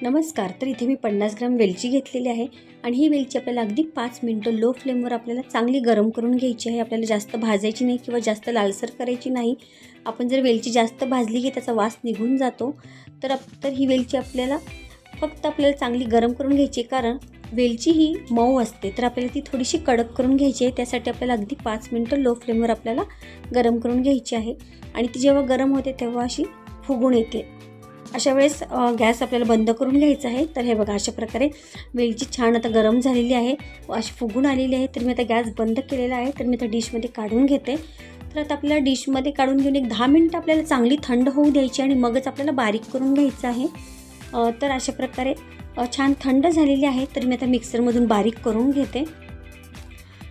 नमस्कार. तर इथे मी 50 ग्राम वेलची घेतलेली आहे आणि ही वेलची आपल्याला अगदी 5 मिनिटं लो फ्लेमवर आपल्याला चांगली गरम करून घ्यायची आहे. आपल्याला जास्त भाजायची नाही किंवा जास्त लालसर करायची नाही. आपण जर वेलची जास्त भाजली की त्याचा वास निघून जातो. तर ही वेलची आपल्याला चांगली गरम करून घ्यायची, कारण वेलची ही मऊ असते, तर आपल्याला ती थोडीशी कडक करून घ्यायची आहे. त्यासाठी आपल्याला अगदी 5 मिनिटं लो फ्लेमवर आपल्याला गरम करून घ्यायची आहे आणि ती जेव्हा गरम होते तेव्हा अशी फुगून येते. अशा वेळेस गॅस आपल्याला बंद करून घ्यायचा आहे. तर हे बघा, अशा प्रकारे वेलची छान आता गरम झालेली आहे, अशी फुगून आलेली आहे. तर मी आता गॅस बंद केलेला आहे. तर मी आता डिशमध्ये काढून घेते. तर आता आपल्याला डिशमध्ये काढून घेऊन एक 10 मिनिटं आपल्याला चांगली थंड होऊ द्यायची आणि मगच आपल्याला बारीक करून घ्यायचं आहे. तर अशा प्रकारे छान थंड झालेली आहे. तर मी आता मिक्सरमधून बारीक करून घेते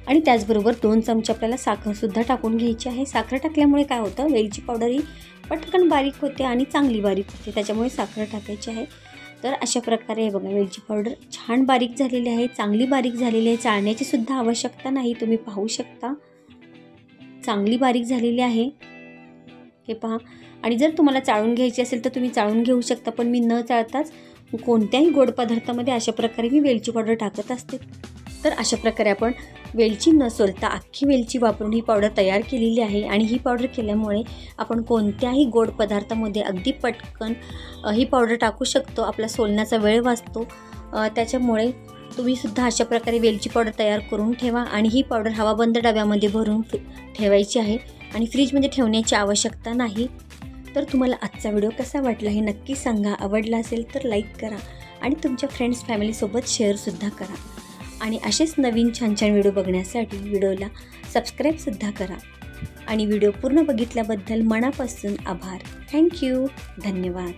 आणि त्याचबरोबर 2 चमचे आपल्याला साखरसुद्धा टाकून घ्यायची आहे. साखर टाकल्यामुळे काय होतं, वेलची पावडर ही पटकन बारीक होते आणि चांगली बारीक होते, त्याच्यामुळे साखर टाकायची आहे. तर अशा प्रकारे बघा, वेलची पावडर छान बारीक झालेली आहे, चांगली बारीक झालेली आहे. चाळण्याची सुद्धा आवश्यकता नाही, तुम्ही पाहू शकता चांगली बारीक झालेली आहे. हे पहा. आणि जर तुम्हाला चाळून घ्यायची असेल तर तुम्ही चाळून घेऊ शकता, पण मी न चाळताच कोणत्याही गोड पदार्थामध्ये अशा प्रकारे मी वेलची पावडर टाकत असते. तर अशा प्रकारे आपण वेलची न सोलता अख्खी वेलची वापरून ही पावडर तयार केलेली आहे आणि ही पावडर केल्यामुळे आपण कोणत्याही गोड पदार्थामध्ये अगदी पटकन ही पावडर टाकू शकतो. आपला सोलण्याचा वेळ वाचतो. त्याच्यामुळे तुम्हीसुद्धा अशा प्रकारे वेलची पावडर तयार करून ठेवा आणि ही पावडर हवाबंद डब्यामध्ये भरून ठेवायची आहे आणि फ्रीजमध्ये ठेवण्याची आवश्यकता नाही. तर तुम्हाला आजचा व्हिडिओ कसा वाटला हे नक्की सांगा. आवडला असेल तर लाईक करा आणि तुमच्या फ्रेंड्स फॅमिलीसोबत शेअरसुद्धा करा. आणि असेच नवीन छान छान व्हिडिओ बघण्यासाठी व्हिडिओला सबस्क्राईबसुद्धा करा. आणि व्हिडिओ पूर्ण बघितल्याबद्दल मनापासून आभार. थँक्यू. धन्यवाद.